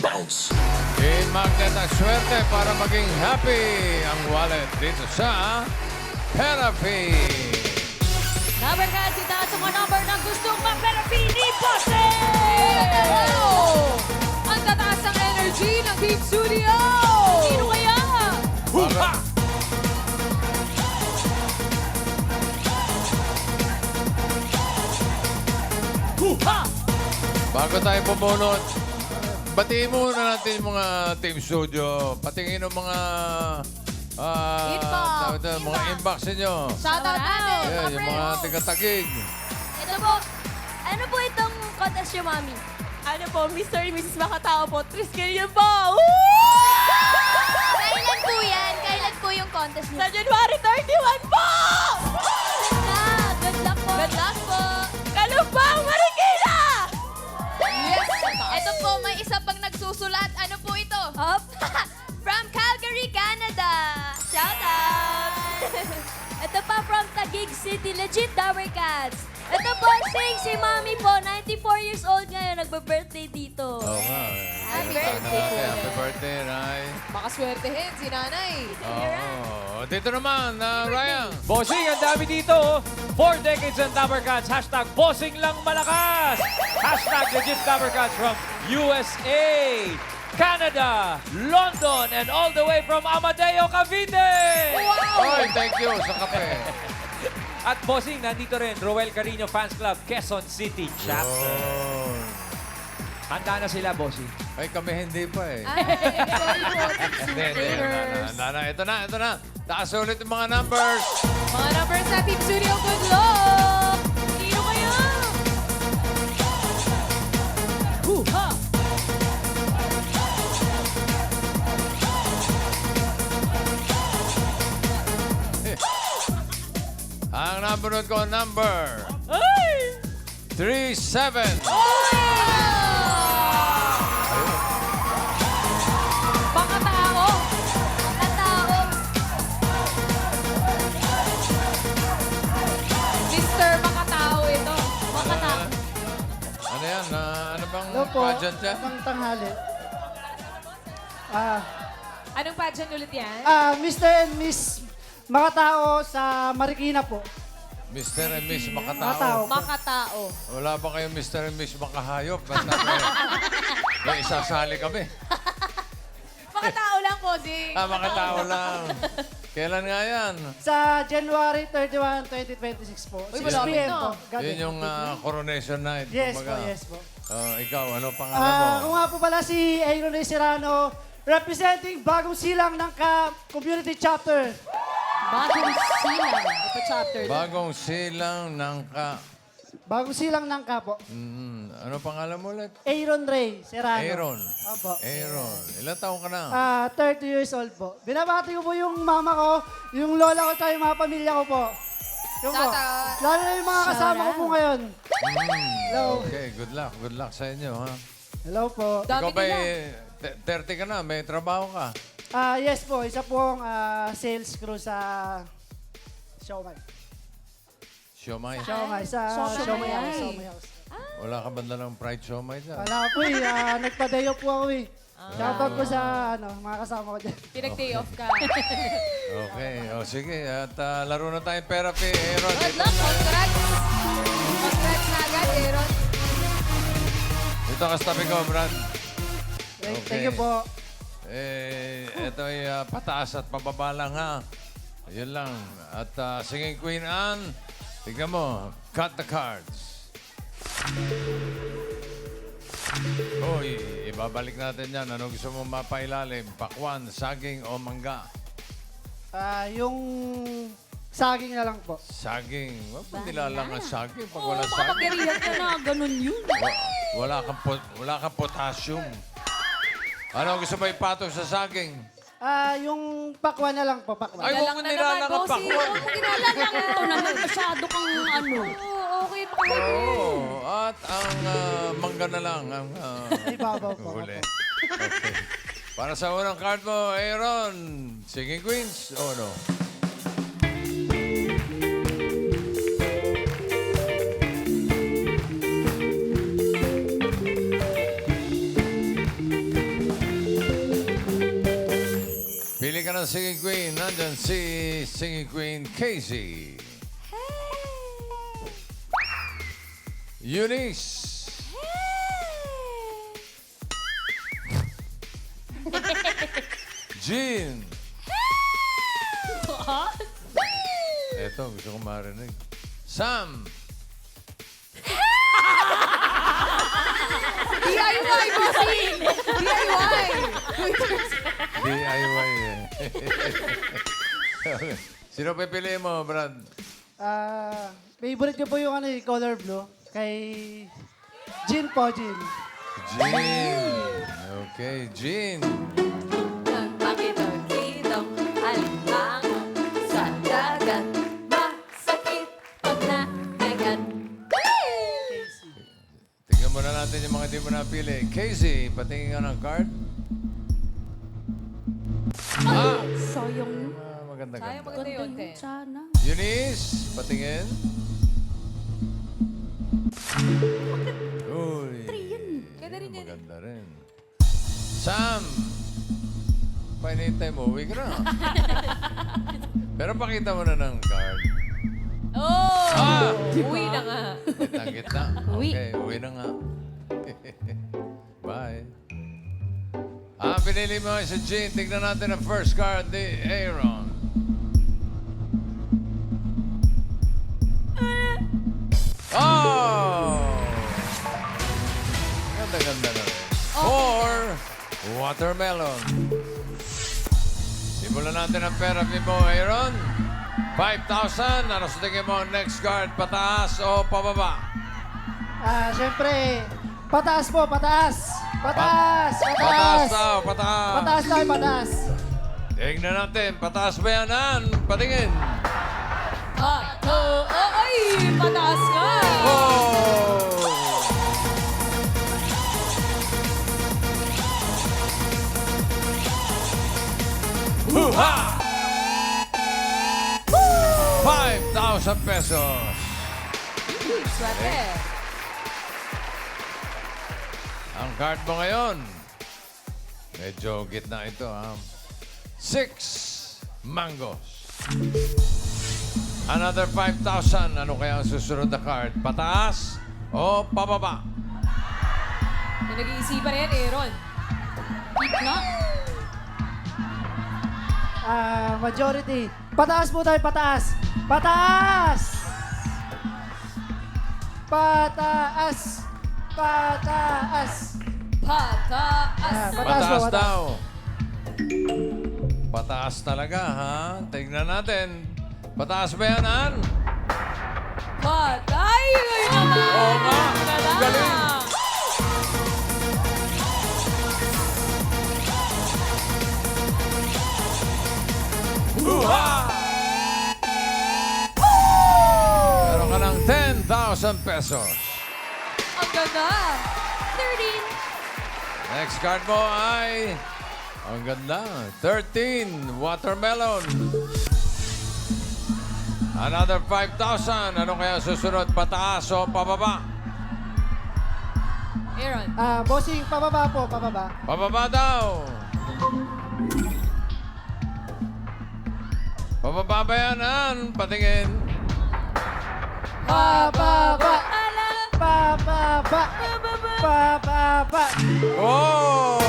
Bounce. I-magnet ang swerte para maging happy ang wallet dito sa Therapy. Number cats, itaas ang mga number ng gustong ma-therapy ni Bossing! Ang tataas ang energy ng Team Studio! Sino kaya? Para, bago tayo pumunot, batiin muna natin yung mga Team Studio. Patingin ng mga Inbox. tawag ito, mga inbox ninyo. Shoutout natin! Yeah, yung mga tigatagig. Ito po, ano po itong contest yung mami? Ano po, Mr. and Mrs. Makatao po, Triskel yan po! Kailan po yan? Kailan po yung contest Sa niyo? January 31 po! Good luck po. Good luck po! Kalupang Marikina! Yes! Ito po, may isa pang nagsusulat. Ano po ito? Up. From Calgary, Canada. Shout out! Ito pa from Taguig City, legit Dower Cats. Ito po, si Mami po, 94 years old ngayon, nagbe-birthday dito. Oo nga. Happy Happy birthday. Happy birthday, Nay. Makaswertehin si nanay. Oo. Dito naman, Ryan. Bossing, ang dami dito. 4 decades and Dabber Cats. Hashtag Bossing lang malakas. Hashtag legit Dabber Cats from USA, Canada, London, and all the way from Amadeo, Cavite. Oy, thank you sa kape. At Bossing, nandito rin, Roel Carino Fans Club, Quezon City Chapter. Oh. Handa na sila, Bossing. Ay, kami hindi pa eh. Sorry po, Hindi. Ito na. Taas ulit yung mga numbers. Mga numbers sa Team Studio, good luck! Sino kaya? Huha! Ang number ko, number Ay! 37. Baka tao! Katao. Mr. Makatao ito. Makatao. Ano yan? Ano bang Hello po. pageant yan? Magandang tanghali. Anong pageant ulit yan? Mr. and Miss Makatao sa Marikina po. Mr. and Miss Makatao. Makatao. Makatao. Wala ba kayong Mr. and Miss Makahayop? Basta may isasali kami. Makatao lang po, Ding. Makatao lang. Kailan nga yan? Sa January 31, 2026 po. Uy, 6 malapit p.m. na. po. God Yun bless. yung coronation night. Yes po, kumbaga. yes po. Ikaw, ano pangalan mo? Ako nga po pala si Aaron Ray Serrano, representing Bagong Silang ng Community Chapter. Bagong silang. Ito chapter. Bagong silang ng Bagong Silang ng po. ano pangalan mo ulit? Aaron Ray Serrano. Aaron. Opo. Aaron. Ilan taong ka na? 30 years old po. Binabati ko po yung mama ko, yung lola ko, at yung mga pamilya ko po. Yung po. Shoutout. Lalo na yung mga kasama ko po ngayon. Hello. Okay, good luck. Good luck sa inyo, ha? Hello po. Dami Ikaw ba, nila. 30 ka na, may trabaho ka. Yes po, isa pong sales crew sa Siomai. Siomay. Siomai, sa Siomai. Siomai House. Siomai House. Wala ka banda ng fried siomay dyan. Wala po nagpa-day off po ako eh. Shoutout po sa mga kasama ko dyan. Pinag-day off ka. Okay, sige. At laro na tayong therapy, Aaron. Good luck. Congrats. Congrats na agad, Aaron. Dito ka sa tabi ko, Brad. Thank you po. Ito ay pataas at pababa lang, ha? Yun lang. At Singing Queen Anne, tignan mo, cut the cards. Uy, ibabalik natin yan. Ano gusto mo mapailalim? Pakwan, saging o mangga? Yung saging na lang po. Saging. Huwag mo nilalang ang saging pag Oo, wala saging. makapagyarihan ka na. Ganun yun. Wala kang potassium. Ano gusto mo ipatong sa saging? Yung pakwan na lang po, pakwan. Ay, huwag mo na nilalang naman, ang bossy. pakwan. Huwag mo nilalang ito naman. Masyado kang ano. Oo, okay pa. Oo. At ang mangga na lang ang Ay, babaw po. huli. Okay. Para sa unang card mo, Aaron, Singing Queens o no? Pili ka ng Singing Queen. Nandyan si Singing Queen Casey. Eunice. Jean. Eto, gusto ko marinig. Sam. DIY, bossing! DIY! DIY eh. Sino pipili mo, Brad? Favorite ko po yung color blue. Kay Jean po, Jean. Jean. Okay, Jean. Nagpakitong-kitong alimango sa dagat. Masakit pag nakagat. Tingnan muna natin yung mga di mo napili. Casey, patingin ka ng card. Sayang. Maganda Sayang ganda. maganda yun, te. Sana. Eunice, patingin. Uy. Ganda rin yan. Maganda rin. Sam, painintay mo, uwi ka na. Pero pakita mo na ng card. Oh! Uwi na nga. Gitna. Uwi. Okay, uwi na nga. Bye. Pinili mo si Jean. Tignan natin ang first card ni Aaron. Oh! Ganda-ganda na rin. Four watermelon. Simulan natin ang pera mo, Aaron. 5,000. Ano sa tingin mo ang next card? Pataas o pababa? Siyempre, pataas po, pataas. Pataas, Pataas pataas. daw, pataas. Pataas tayo, pataas. Tingnan natin. Pataas ba yan, Ann? Patingin. Ay! Pataas nga! Oh! Hoo-ha! 5,000 pesos. Swerte. Ang card mo ngayon, medyo gitna ito, ha? 6 mangoes. Another 5,000. Ano kaya ang susunod na card? Pataas o pababa? May nag-iisipan na yan, Aaron. Gitna. Majority. Pataas po tayo, pataas. Pataas! Pataas! Pataas! Pataas. Pataas po, Pataas pataas. daw. Pataas talaga, ha? Tignan natin. Pataas ba yan, Ann? Patay! Ay, naman! Oo nga. Na lang. Galing. Hoo-ha! Meron ka ng 10,000 pesos. Ang ganda. 13. Next card mo ay... Ang ganda. 13. Watermelon. Another 5,000. Ano kaya susunod? Pataas o pababa? Aaron. Bossing, pababa po, pababa. Pababa daw. Pababa ba yan, Ann? Patingin. Pababa! Ala. Pababa! Pababa! Oh!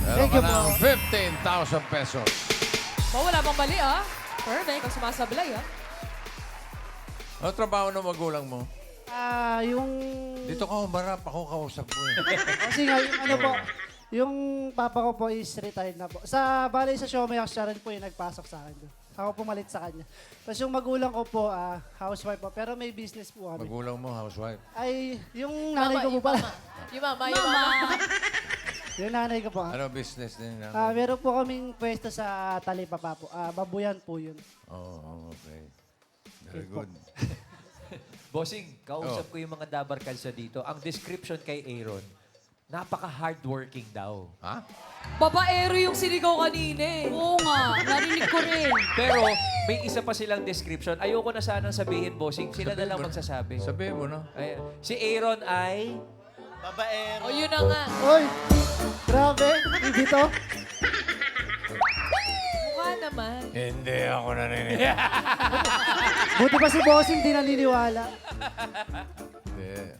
Meron Thank ka you po. ng 15,000 pesos. Oh, wala pang mali, ah. Perfect. Pag sumasablay, ah. Ano trabaho ng magulang mo? Yung... Dito ka umarap, ako kausap mo eh. Kasi nga, yung ano po, yung papa ko po is retired na po. Bali sa Showmax, siya rin po yung nagpasok sa akin. Ako pumalit sa kanya. Tapos yung magulang ko po, housewife po, pero may business po kami. Magulang mo, housewife. Ay, yung nanay ko po pala. Yung mama, yung mama. Yung nanay ko po. Ano business din? Meron po kaming pwesto sa Talipapa po. Babuyan po yun. Oh, okay. Very good. Bossing, kausap ko yung mga dabar kalsa dito. Ang description kay Aaron, napaka-hardworking daw. Ha? Babaero yung sinigaw kanina, eh. Oo nga. Narinig ko rin. Pero may isa pa silang description. Ayoko na sanang sabihin, bossing. Sila na lang magsasabi. Sabihin mo na. Ayan. Si Aaron ay... O, yun na nga. Oy, grabe, hindi to. Mukha naman. Hindi ako naniniwala. Buti pa si Bossing, di naniniwala. Hindi.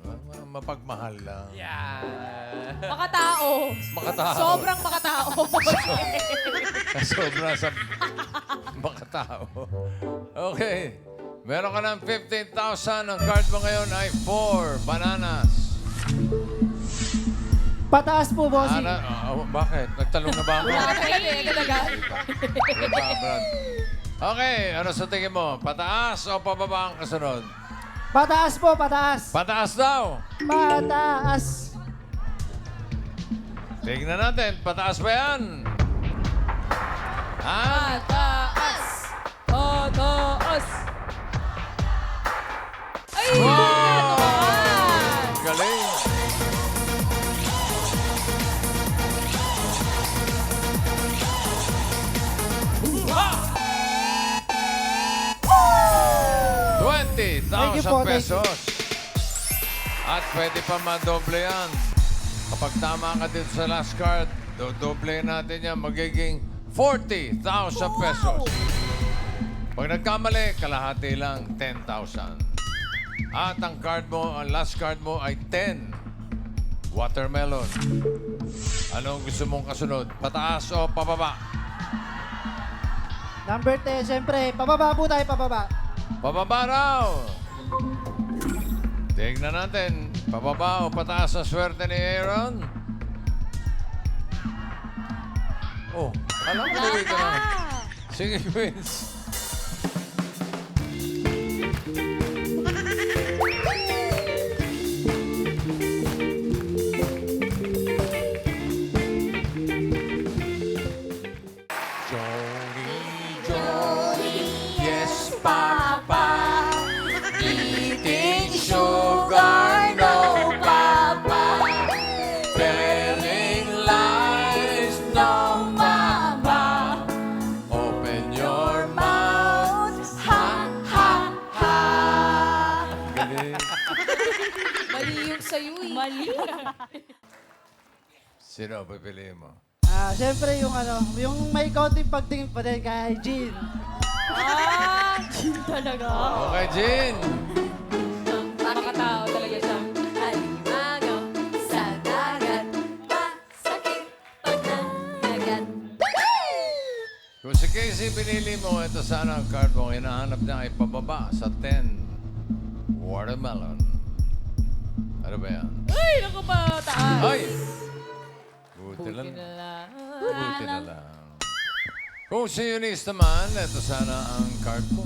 Mapagmahal lang. Yeah. Makatao. Makatao. Sobrang makatao. Sobra sa makatao. Okay. Meron ka ng 15,000. Ang card mo ngayon ay 4 bananas. Pataas po, Bossing. Bakit? Nagtalong na ba ako? Wala ka eh. Agad-agad. Diba, Brad? Okay. Ano sa tingin mo? Pataas o pababa ang kasunod? Pataas po, pataas. Pataas daw. Pataas. Tignan natin. Pataas ba yan? Ha? Pataas. Pataas. Ay! Wow! Naman! Galing. Thank you po, 20,000 pesos. At pwede pa madoble yan. Kapag tama ka dito sa last card, dodoble natin yan. Magiging 40,000 pesos. Pag nagkamali, kalahati lang 10,000. At ang card mo, ang last card mo ay 10. Watermelon. Anong gusto mong kasunod? Pataas o pababa? Number 10, siyempre, pababa po tayo, pababa. Pababa raw. Tignan natin. Pababa o pataas ang swerte ni Aaron? Oh, alam ko dito na. Sige, Queens. Jody, yes, Papa. Eating sugar, no, Papa. Telling lies, no, Mama. Open your mouth, ha, ha, ha. Galing. Mali yung sa'yo eh. Mali. Sino pipiliin mo? Siyempre yung yung may kaunting pagtingin pa din kay Jean. Chin talaga. Okay, Jean. Makatao talaga siya. Alimango sa dagat, masakit pag nanagat. Kung si Casey pinili mo, ito sana ang card mo. Hinahanap niya ay pababa sa 10. Watermelon. Ano ba yan? Ay, naku pa, taas. Ay! Buti Buti lang. na lang. Buti na lang. Kung si Eunice naman, ito sana ang card mo.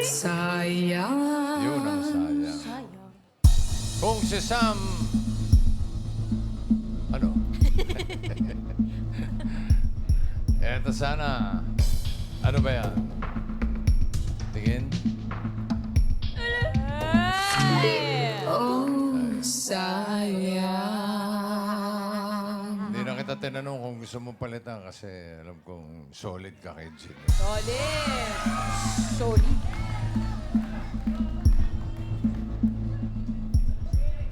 Sayang. Yun ang sayang. Kung si Sam... Ano? Ito sana. Ano ba yan? Tingin? Hindi na kita tinanong kung gusto mo palitan kasi alam kong solid ka kay Jill. Solid. Solid.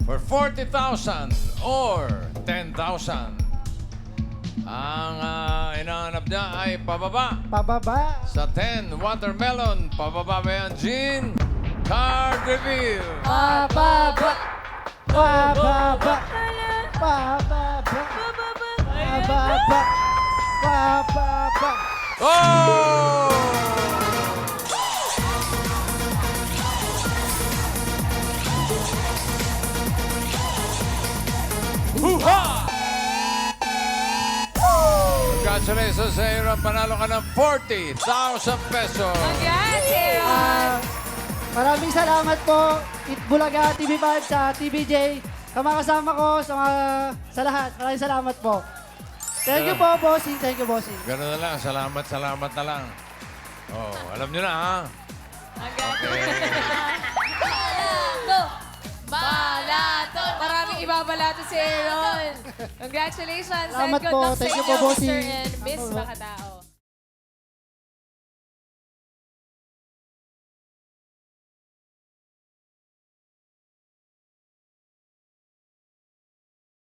For 40,000 or 10,000, ang inaanap niya ay pababa. Pababa. Sa 10, watermelon. Pababa ba yan, Jean? Card reveal. Pababa. Pababa. Pababa. Pababa. Pababa. Oh! Hoo-ha! Congratulations sa iyo. Panalo ka ng 40,000 pesos. Congrats, Aaron. Maraming salamat po, Itbulaga, TV5, sa TVJ. Sa mga kasama ko, sa lahat. Maraming salamat po. Thank you po, bossing. Thank you, bossing. Ganun na lang. Salamat na lang. Oh, alam nyo na, ha? Hanggang. Okay. Go! Balaton. Maraming ibabalato si Aaron. Congratulations Salamat and good po. luck sa Thank you inyo, po, bossing. Mr. and Miss Salamat po. Makatao.